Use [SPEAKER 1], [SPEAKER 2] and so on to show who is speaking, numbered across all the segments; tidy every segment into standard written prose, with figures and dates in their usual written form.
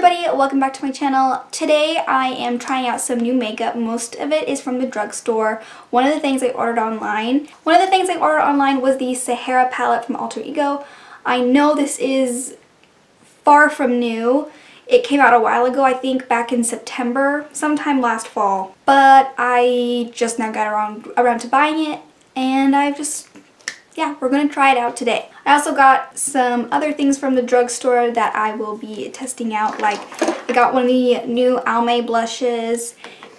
[SPEAKER 1] everybody, welcome back to my channel. Today I am trying out some new makeup. Most of it is from the drugstore. One of the things I ordered online was the Sahara palette from Alter Ego. I know this is far from new. It came out a while ago, I think back in September, sometime last fall. But I just now got around to buying it, and we're going to try it out today. I also got some other things from the drugstore that I will be testing out. Like, I got one of the new Almay blushes,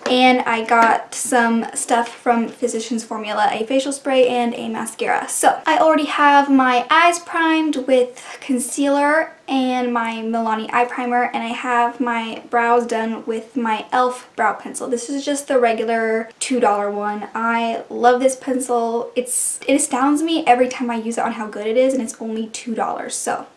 [SPEAKER 1] and I got some stuff from Physicains Formula, a facial spray and a mascara. So, I already have my eyes primed with concealer and my Milani eye primer, and I have my brows done with my e.l.f. brow pencil. This is just the regular $2 one. I love this pencil. It astounds me every time I use it on how good it is, and it's only $2. So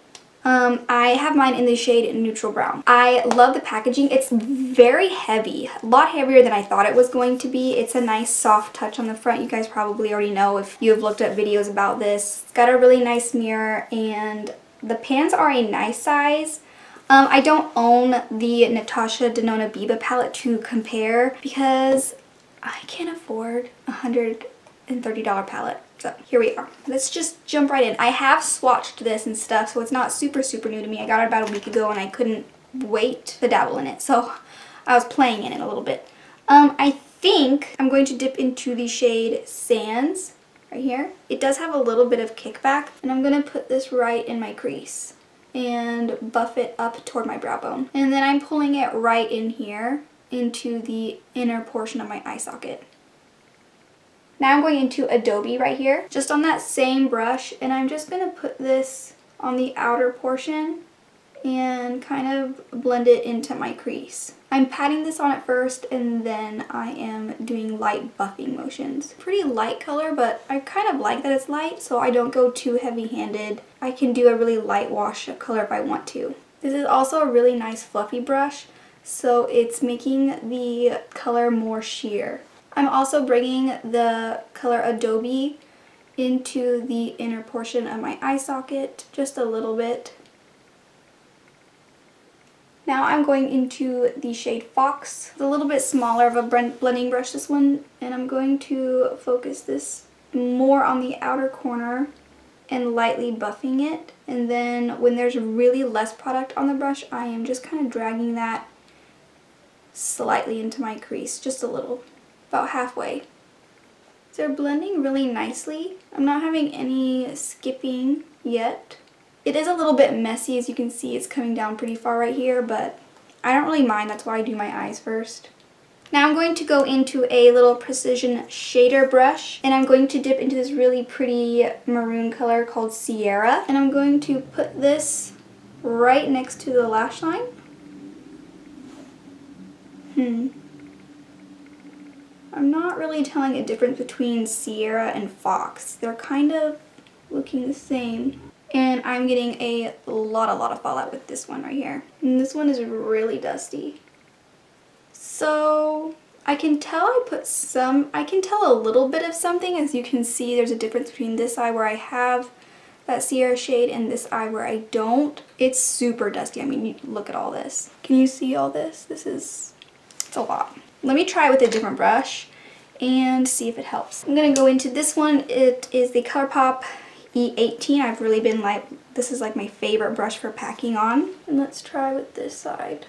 [SPEAKER 1] I have mine in the shade Neutral Brown. I love the packaging. It's very heavy, a lot heavier than I thought it was going to be. It's a nice soft touch on the front. You guys probably already know if you have looked at videos about this. It's got a really nice mirror, and the pans are a nice size. I don't own the Natasha Denona Biba palette to compare because I can't afford a $130 palette. So here we are. Let's just jump right in. I have swatched this and stuff, so it's not super new to me. I got it about a week ago and I couldn't wait to dabble in it, so I was playing in it a little bit. I think I'm going to dip into the shade Sands right here. It does have a little bit of kickback, and I'm going to put this right in my crease and buff it up toward my brow bone. And then I'm pulling it right in here into the inner portion of my eye socket. Now I'm going into Adobe right here, just on that same brush, and I'm just going to put this on the outer portion and kind of blend it into my crease. I'm patting this on at first, and then I am doing light buffing motions. Pretty light color, but I kind of like that it's light, so I don't go too heavy-handed. I can do a really light wash of color if I want to. This is also a really nice fluffy brush, so it's making the color more sheer. I'm also bringing the color Adobe into the inner portion of my eye socket, just a little bit. Now I'm going into the shade Fox. It's a little bit smaller of a blending brush, this one, and I'm going to focus this more on the outer corner and lightly buffing it. And then when there's really less product on the brush, I am just kind of dragging that slightly into my crease, just a little. About halfway. They're blending really nicely. I'm not having any skipping yet. It is a little bit messy, as you can see. It's coming down pretty far right here, but I don't really mind. That's why I do my eyes first. Now I'm going to go into a little precision shader brush, and I'm going to dip into this really pretty maroon color called Sierra, and I'm going to put this right next to the lash line. I'm not really telling a difference between Sierra and Fox. They're kind of looking the same. And I'm getting a lot of fallout with this one right here. And this one is really dusty. So I can tell I can tell a little bit of something. As you can see, there's a difference between this eye where I have that Sierra shade and this eye where I don't. It's super dusty. I mean, look at all this. Can you see all this? It's a lot. Let me try it with a different brush and see if it helps. I'm going to go into this one. It is the ColourPop E18. I've really been like, this is like my favorite brush for packing on. And let's try with this side.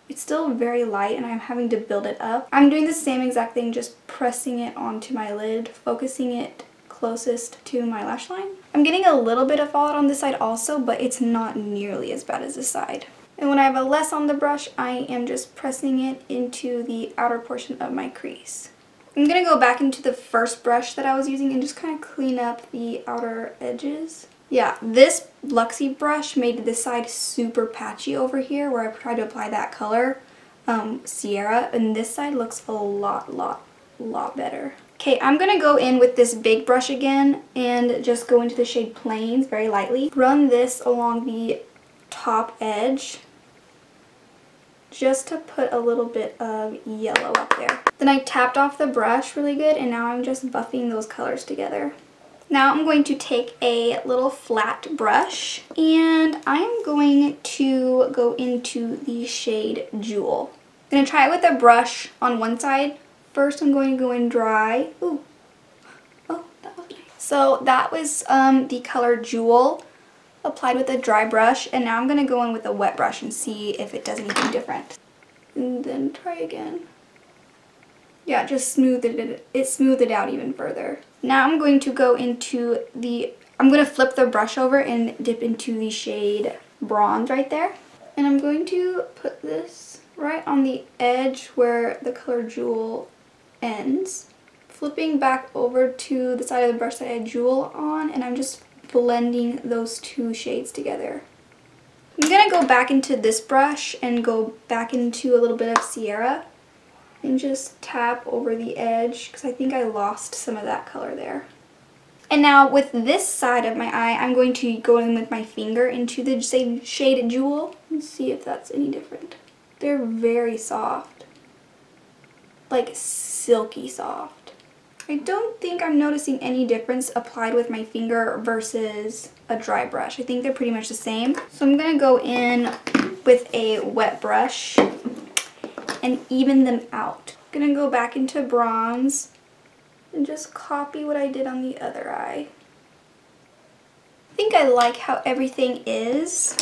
[SPEAKER 1] It's still very light and I'm having to build it up. I'm doing the same exact thing, just pressing it onto my lid, focusing it closest to my lash line. I'm getting a little bit of fallout on this side also, but it's not nearly as bad as this side. And when I have a less on the brush, I am just pressing it into the outer portion of my crease. I'm going to go back into the first brush that I was using and just kind of clean up the outer edges. Yeah, this Luxie brush made this side super patchy over here where I tried to apply that color, Sierra, and this side looks a lot better. Okay, I'm going to go in with this big brush again and just go into the shade Plains very lightly. Run this along the top edge just to put a little bit of yellow up there. Then I tapped off the brush really good, and now I'm just buffing those colors together. Now I'm going to take a little flat brush and I'm going to go into the shade Jewel. I'm going to try it with a brush on one side. First I'm going to go in dry. Ooh. Oh, that was nice. So that was the color Jewel applied with a dry brush, and now I'm going to go in with a wet brush and see if it does anything different. And then try again. Yeah, just smoothed it out even further. Now I'm going to go into I'm going to flip the brush over and dip into the shade Bronze right there. And I'm going to put this right on the edge where the color Jewel ends. Flipping back over to the side of the brush that I had Jewel on, and I'm just blending those two shades together. I'm going to go back into this brush and go back into a little bit of Sierra and just tap over the edge because I think I lost some of that color there. And now with this side of my eye, I'm going to go in with my finger into the same shade Jewel and see if that's any different. They're very soft, like silky soft. I don't think I'm noticing any difference applied with my finger versus a dry brush. I think they're pretty much the same. So I'm going to go in with a wet brush and even them out. I'm going to go back into Bronze and just copy what I did on the other eye. I think I like how everything is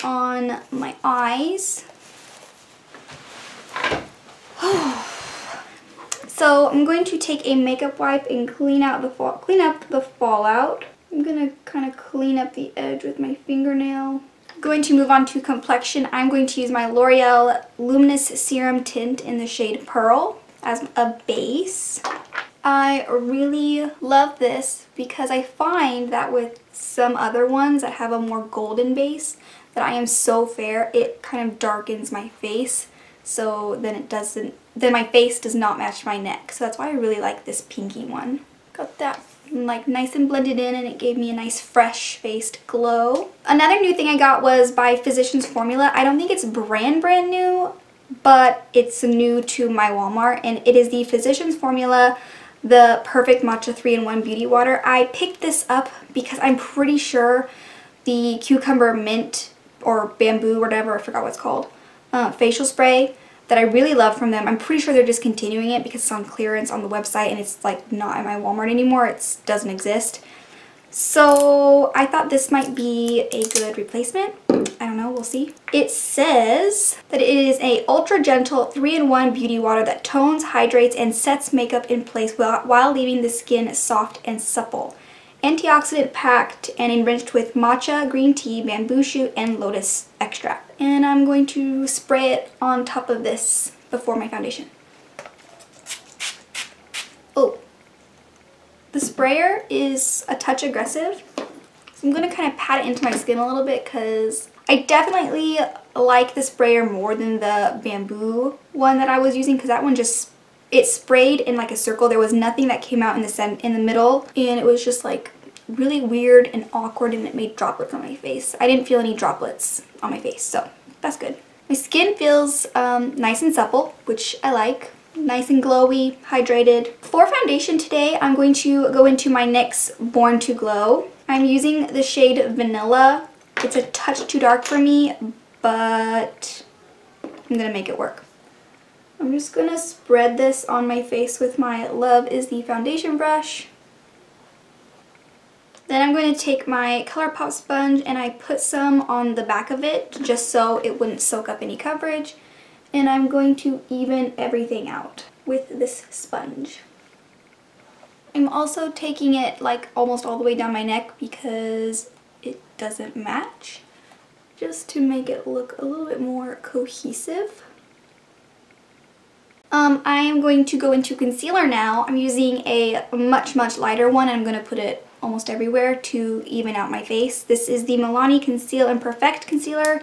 [SPEAKER 1] on my eyes. So I'm going to take a makeup wipe and clean up the fallout. I'm going to kind of clean up the edge with my fingernail. Going to move on to Complexion. I'm going to use my L'Oreal Luminous Serum Tint in the shade Pearl as a base. I really love this because I find that with some other ones that have a more golden base, that I am so fair, it kind of darkens my face. So then my face does not match my neck. So that's why I really like this pinky one. Got that like nice and blended in, and it gave me a nice fresh faced glow. Another new thing I got was by Physicains Formula. I don't think it's brand new, but it's new to my Walmart, and it is the Physicains Formula the Perfect Matcha 3-in-1 Beauty Water. I picked this up because I'm pretty sure the cucumber mint or bamboo, whatever, I forgot what it's called, facial spray that I really love from them. I'm pretty sure they're discontinuing it because it's on clearance on the website and it's like not in my Walmart anymore. It doesn't exist. So I thought this might be a good replacement. I don't know, we'll see. It says that it is a ultra gentle 3-in-1 beauty water that tones, hydrates, and sets makeup in place while leaving the skin soft and supple. Antioxidant packed and enriched with matcha, green tea, bamboo shoot, and lotus extract. And I'm going to spray it on top of this before my foundation. Oh, the sprayer is a touch aggressive. So I'm going to kind of pat it into my skin a little bit because I definitely like the sprayer more than the bamboo one that I was using, because that one just, it sprayed in like a circle. There was nothing that came out in the middle, and it was just like really weird and awkward, and it made droplets on my face. I didn't feel any droplets on my face, so that's good. My skin feels nice and supple, which I like. Nice and glowy, hydrated. For foundation today, I'm going to go into my NYX Born to Glow. I'm using the shade Vanilla. It's a touch too dark for me, but I'm gonna make it work. I'm just gonna spread this on my face with my Love Is The foundation brush. Then I'm going to take my ColourPop sponge and I put some on the back of it just so it wouldn't soak up any coverage. And I'm going to even everything out with this sponge. I'm also taking it like almost all the way down my neck because it doesn't match, just to make it look a little bit more cohesive. I am going to go into concealer now. I'm using a much lighter one. I'm going to put it almost everywhere to even out my face. This is the Milani Conceal and Perfect Concealer,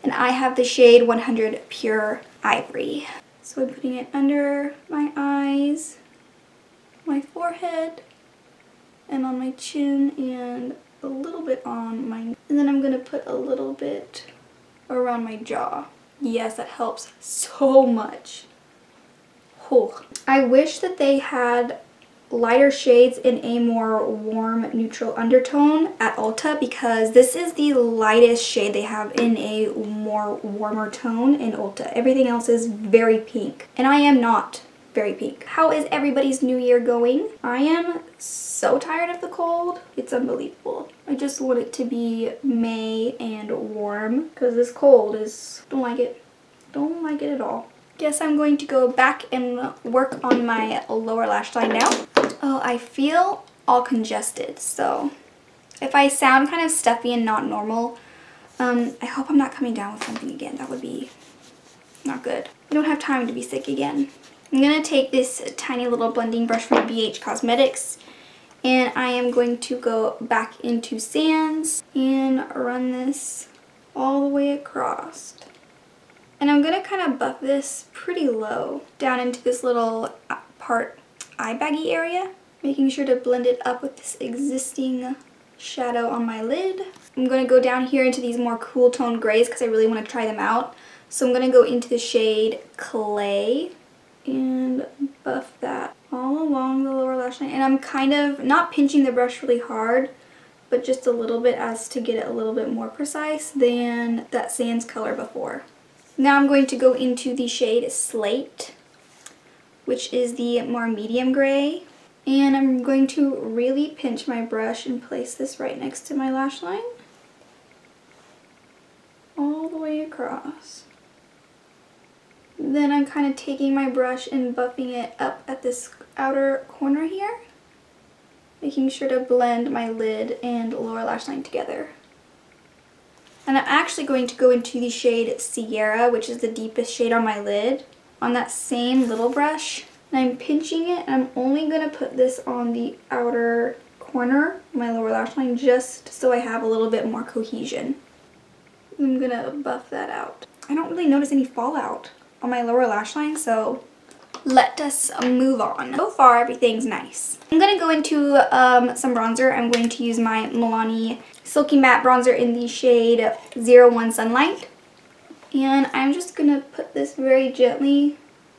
[SPEAKER 1] and I have the shade 100 Pure Ivory. So I'm putting it under my eyes, my forehead, and on my chin, and a little bit on my... And then I'm going to put a little bit around my jaw. Yes, that helps so much. Oh, I wish that they had lighter shades in a more warm neutral undertone at Ulta because this is the lightest shade they have in a more warmer tone in Ulta. Everything else is very pink, and I am not very pink. How is everybody's new year going? I am so tired of the cold. It's unbelievable. I just want it to be May and warm because this cold is, don't like it. Don't like it at all. Guess I'm going to go back and work on my lower lash line now. Oh, I feel all congested, so if I sound kind of stuffy and not normal, I hope I'm not coming down with something again. That would be not good. I don't have time to be sick again. I'm going to take this tiny little blending brush from BH Cosmetics, and I am going to go back into Sands and run this all the way across. And I'm going to kind of buff this pretty low down into this little part eye baggy area, making sure to blend it up with this existing shadow on my lid. I'm going to go down here into these more cool tone grays because I really want to try them out. So I'm going to go into the shade Clay and buff that all along the lower lash line. And I'm kind of not pinching the brush really hard, but just a little bit as to get it a little bit more precise than that Sands color before. Now I'm going to go into the shade Slate, which is the more medium gray. And I'm going to really pinch my brush and place this right next to my lash line. All the way across. Then I'm kind of taking my brush and buffing it up at this outer corner here, making sure to blend my lid and lower lash line together. And I'm actually going to go into the shade Sierra, which is the deepest shade on my lid, on that same little brush. And I'm pinching it, and I'm only going to put this on the outer corner of my lower lash line just so I have a little bit more cohesion. I'm going to buff that out. I don't really notice any fallout on my lower lash line, so let us move on. So far, everything's nice. I'm going to go into some bronzer. I'm going to use my Milani Silky Matte Bronzer in the shade 01 Sunlight. And I'm just going to put this very gently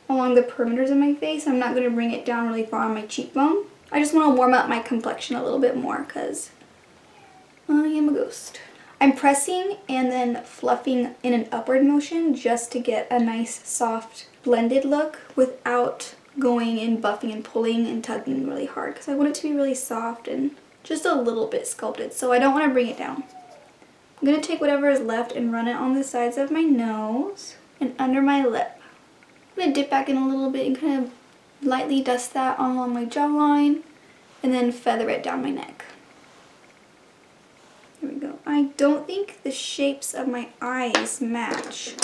[SPEAKER 1] along the perimeters of my face. I'm not going to bring it down really far on my cheekbone. I just want to warm up my complexion a little bit more because I am a ghost. I'm pressing and then fluffing in an upward motion just to get a nice soft blended look without going and buffing and pulling and tugging really hard because I want it to be really soft and just a little bit sculpted, so I don't want to bring it down. I'm going to take whatever is left and run it on the sides of my nose and under my lip. I'm going to dip back in a little bit and kind of lightly dust that along my jawline and then feather it down my neck. There we go. I don't think the shapes of my eyes match.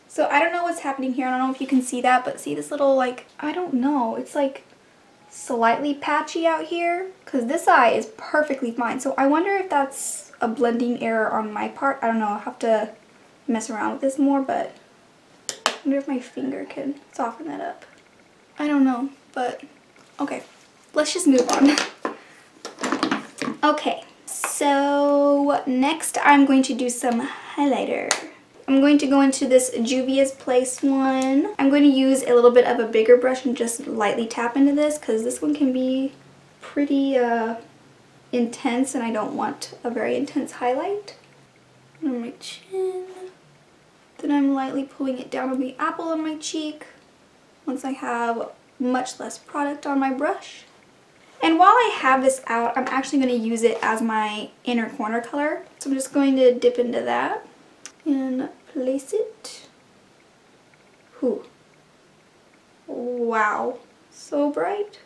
[SPEAKER 1] So I don't know what's happening here. I don't know if you can see that, but see this little, like, I don't know. It's like slightly patchy out here because this eye is perfectly fine. So I wonder if that's a blending error on my part. I don't know. I'll have to mess around with this more, but I wonder if my finger can soften that up. I don't know, but okay. Let's just move on. Okay, so next I'm going to do some highlighter. I'm going to go into this Juvia's Place one. I'm going to use a little bit of a bigger brush and just lightly tap into this because this one can be pretty intense and I don't want a very intense highlight. On my chin. Then I'm lightly pulling it down on the apple of my cheek once I have much less product on my brush. And while I have this out, I'm actually going to use it as my inner corner color. So I'm just going to dip into that and place it. Whew. Wow, so bright.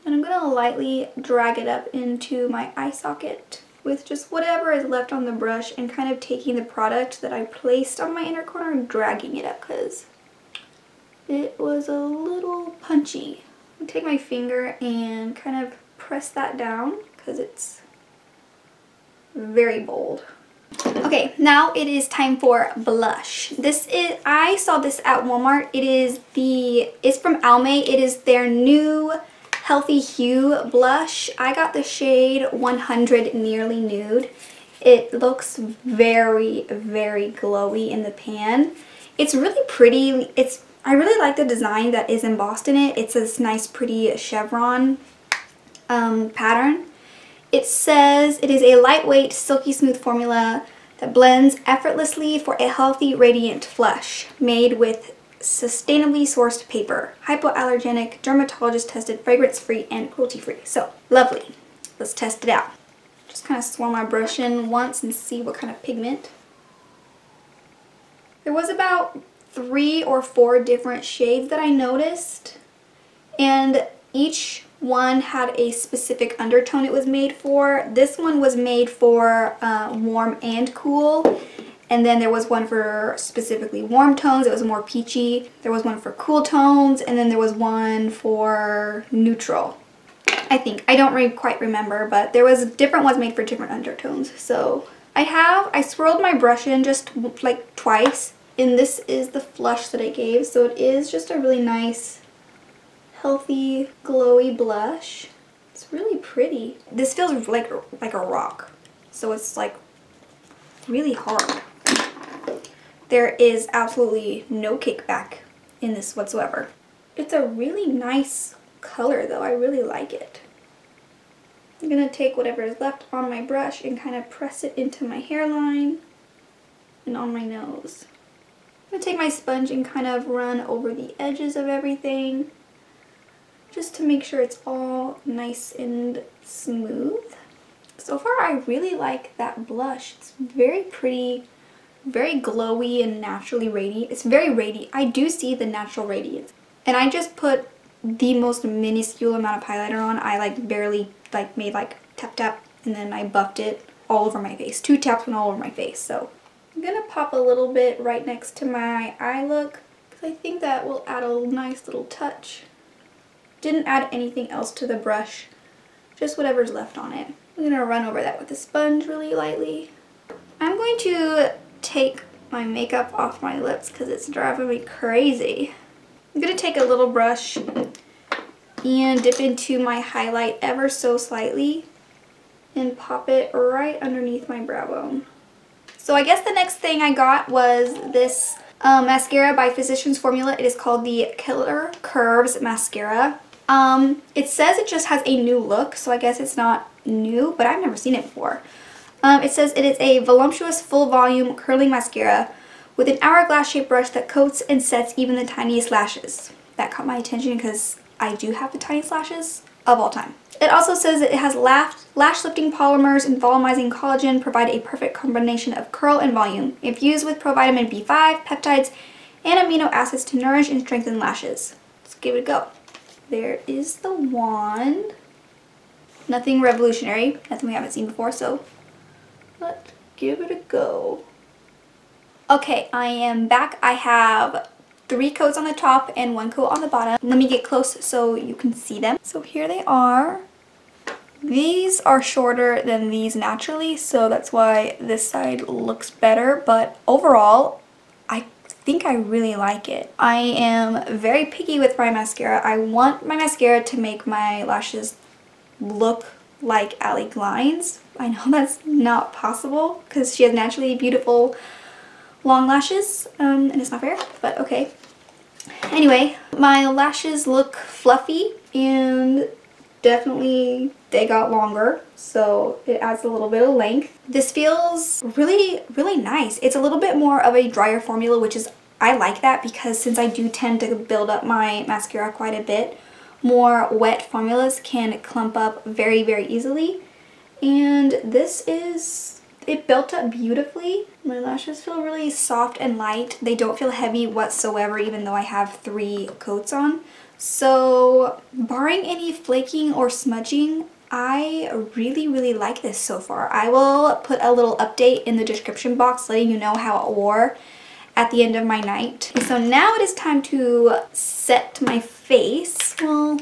[SPEAKER 1] And I'm going to lightly drag it up into my eye socket with just whatever is left on the brush and kind of taking the product that I placed on my inner corner and dragging it up because it was a little punchy. I'll take my finger and kind of press that down because it's very bold. Okay, now it is time for blush. I saw this at Walmart. It's from Almay. It is their new Healthy Hue blush. I got the shade 100 Nearly Nude. It looks very, very glowy in the pan. It's really pretty. I really like the design that is embossed in it. It's this nice pretty chevron pattern. It says it is a lightweight, silky smooth formula that blends effortlessly for a healthy, radiant flush, made with sustainably sourced paper, hypoallergenic, dermatologist tested, fragrance free, and cruelty free. So lovely. Let's test it out. Just kind of swirl my brush in once and see what kind of pigment. There was about 3 or 4 different shades that I noticed, and each one had a specific undertone it was made for. This one was made for warm and cool, and then there was one for specifically warm tones. It was more peachy. There was one for cool tones, and then there was one for neutral. I think. I don't really quite remember, but there was different ones made for different undertones. So I swirled my brush in just like twice, and this is the flush that I gave. So it is just a really nice, healthy, glowy blush. It's really pretty. This feels like a rock. So it's like really hard. There is absolutely no kickback in this whatsoever. It's a really nice color though. I really like it. I'm gonna take whatever is left on my brush and kind of press it into my hairline and on my nose. I'm gonna take my sponge and kind of run over the edges of everything just to make sure it's all nice and smooth. So far I really like that blush. It's very pretty, very glowy and naturally radiant. It's very radiant. I do see the natural radiance. And I just put the most minuscule amount of highlighter on. I like barely made like tap tap, and then I buffed it all over my face. 2 taps went all over my face. So I'm gonna pop a little bit right next to my eye look because I think that will add a nice little touch. Didn't add anything else to the brush, just whatever's left on it. I'm gonna run over that with a sponge really lightly. I'm going to take my makeup off my lips because it's driving me crazy. I'm gonna take a little brush and dip into my highlight ever so slightly and pop it right underneath my brow bone. So I guess the next thing I got was this mascara by Physicains Formula. It is called the Killer Curves Mascara. It says it just has a new look, so I guess it's not new, but I've never seen it before. It says it is a voluptuous full volume curling mascara with an hourglass shaped brush that coats and sets even the tiniest lashes. That caught my attention because I do have the tiniest lashes of all time. It also says that it has lash lifting polymers and volumizing collagen provide a perfect combination of curl and volume, infused with provitamin B5, peptides, and amino acids to nourish and strengthen lashes. Let's give it a go. There is the wand. Nothing revolutionary, nothing we haven't seen before, so let's give it a go. Okay, I am back. I have 3 coats on the top and 1 coat on the bottom. Let me get close so you can see them. So here they are. These are shorter than these naturally, so that's why this side looks better, but overall, I think I really like it. I am very picky with my mascara. I want my mascara to make my lashes look like Allie Glines. I know that's not possible because she has naturally beautiful long lashes, and it's not fair, but okay. Anyway, my lashes look fluffy and definitely they got longer, so it adds a little bit of length. This feels really, really nice. It's a little bit more of a drier formula, which is, I like that because since I do tend to build up my mascara quite a bit, more wet formulas can clump up very, very easily. And this is, it built up beautifully. My lashes feel really soft and light. They don't feel heavy whatsoever, even though I have 3 coats on. So barring any flaking or smudging, I really, really like this so far. I will put a little update in the description box letting you know how it wore at the end of my night. And so now it is time to set my face. Well,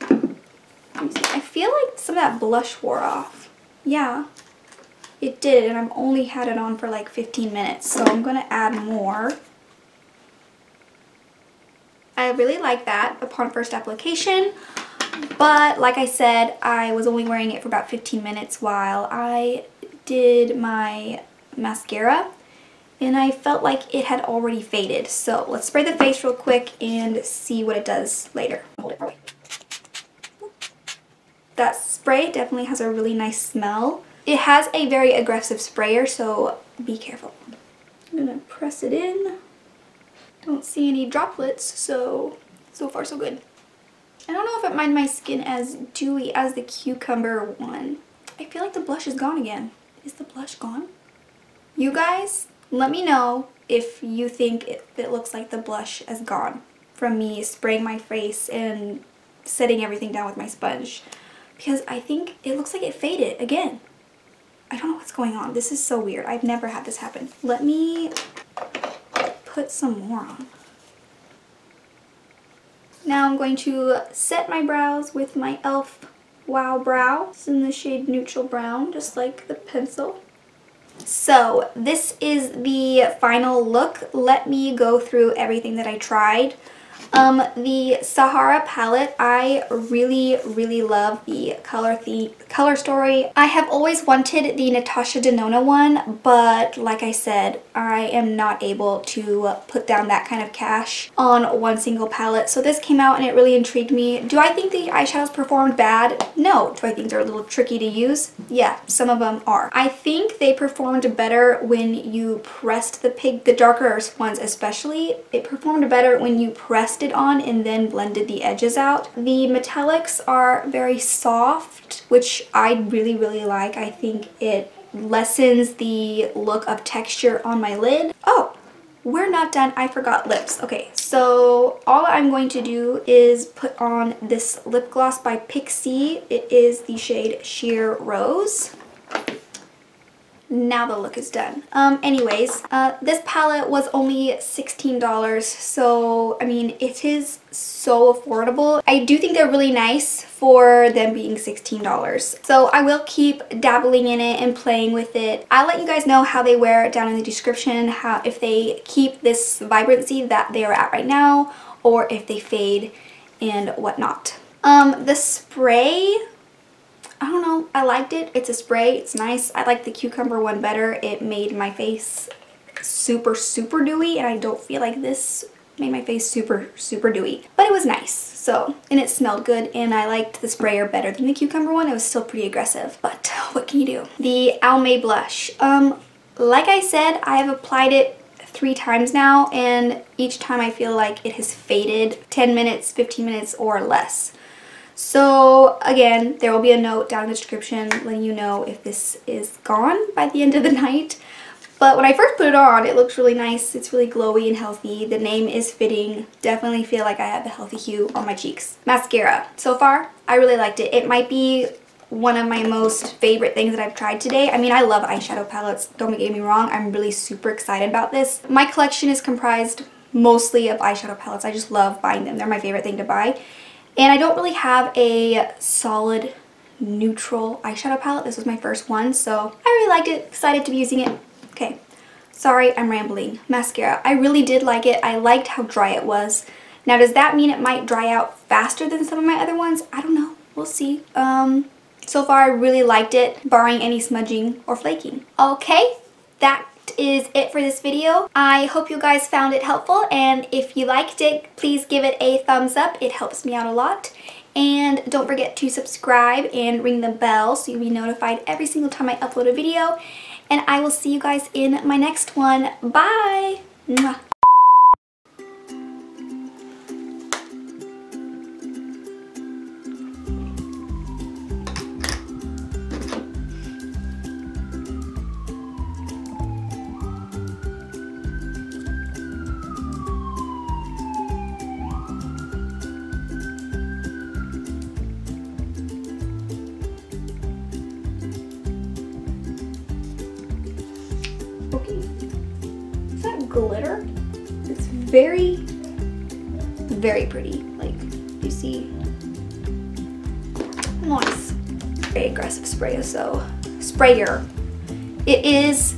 [SPEAKER 1] I feel like some of that blush wore off. Yeah, it did, and I've only had it on for like 15 minutes, so I'm gonna add more. I really like that upon first application, but like I said, I was only wearing it for about 15 minutes while I did my mascara, and I felt like it had already faded. So let's spray the face real quick and see what it does later. Hold it away. That spray definitely has a really nice smell. It has a very aggressive sprayer, so be careful. I'm gonna press it in. Don't see any droplets, so far so good. I don't know if it made my skin as dewy as the cucumber one. I feel like the blush is gone again. Is the blush gone? You guys, let me know if you think it looks like the blush is gone from me spraying my face and setting everything down with my sponge. Because I think it looks like it faded again. I don't know what's going on. This is so weird. I've never had this happen. Let me put some more on. Now I'm going to set my brows with my e.l.f. Wow Brow. It's in the shade Neutral Brown, just like the pencil. So this is the final look. Let me go through everything that I tried. The Sahara palette, I really love the color story. I have always wanted the Natasha Denona one, but like I said, I am not able to put down that kind of cash on one single palette. So this came out and it really intrigued me. Do I think the eyeshadows performed bad? No. Do I think they're a little tricky to use? Yeah, some of them are. I think they performed better when you pressed the darker ones especially. It performed better when you pressed it on and then blended the edges out. The metallics are very soft, which I really like. I think it lessens the look of texture on my lid. Oh, we're not done. I forgot lips. Okay, so all I'm going to do is put on this lip gloss by Pixie. It is the shade Sheer Rose. Now the look is done. Anyways, this palette was only $16, so I mean it is so affordable. I do think they're really nice for them being $16. So I will keep dabbling in it and playing with it. I'll let you guys know how they wear down in the description, if they keep this vibrancy that they are at right now or if they fade and whatnot. The spray, I don't know, I liked it. It's a spray, it's nice. I like the cucumber one better. It made my face super dewy, and I don't feel like this made my face super dewy. But it was nice, so, and it smelled good, and I liked the sprayer better than the cucumber one. It was still pretty aggressive, but what can you do? The Almay blush. Like I said, I have applied it 3 times now, and each time I feel like it has faded 10 minutes, 15 minutes, or less. So again, there will be a note down in the description letting you know if this is gone by the end of the night. But when I first put it on, it looks really nice. It's really glowy and healthy. The name is fitting. Definitely feel like I have the Healthy Hue on my cheeks. Mascara. So far, I really liked it. It might be one of my most favorite things that I've tried today. I mean, I love eyeshadow palettes. Don't get me wrong. I'm really super excited about this. My collection is comprised mostly of eyeshadow palettes. I just love buying them. They're my favorite thing to buy. And I don't really have a solid neutral eyeshadow palette. This was my first one, so I really liked it. Excited to be using it. Okay, sorry, I'm rambling. Mascara. I really did like it. I liked how dry it was. Now, does that mean it might dry out faster than some of my other ones? I don't know. We'll see. So far, I really liked it, barring any smudging or flaking. Okay, that is it for this video. I hope you guys found it helpful, and if you liked it, please give it a thumbs up. It helps me out a lot. And don't forget to subscribe and ring the bell so you'll be notified every single time I upload a video. And I will see you guys in my next one. Bye! Mwah. Okay, is that glitter? It's very pretty. Like, you see? Nice. Very aggressive sprayer, so. Sprayer. It is,